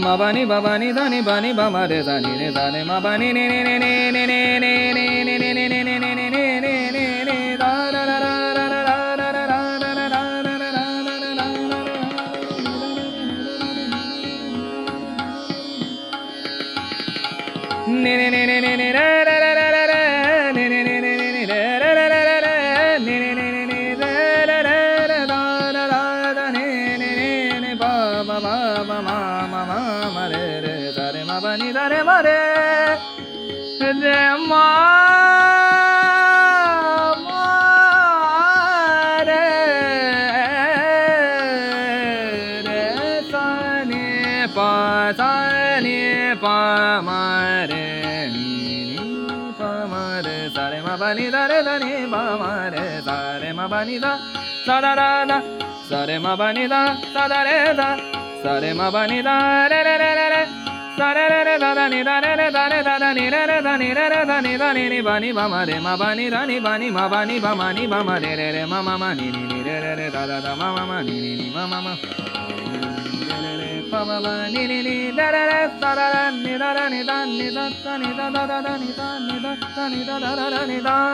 ma ba ni da ni ba ni ba ma re sa ni re sa re ma ba ni ni ni ni ni ni ni ni ni ni ni ni ni ni ni ni ni ni ni da da da da da da da da da da da da da ni ni ni ni ni ni da da da da da da ni ni ni ni ni ni da da da da da da ni ni ni ni ni da da da da da da da da ni ni ni ni ba ba ba ba ma ma ma ma re re sa re ma ba ni da re ma re re ma ma re re sa ni pa ma re ni pa ma re sa re ma ba ni da re da ni pa ma re sa re ma ba ni da sa da da da sa re ma ba ni da sa da re da sa re ma ba ni da re re re re re sa re re re da da ni da re re da re da da ni re re da ni re re da ni da ni ni ba ma re ma ba ni da ni ba ni ma ba ni ba ma ni ba ma re re re ma ma ma ni ni ni re re re da da da ma ma ma ni ni ni ma ma ma pa ma ma ni ni ni da da da sa da da ni da da ni da ni da da ni da da da ni da ni da da ni da da da ni da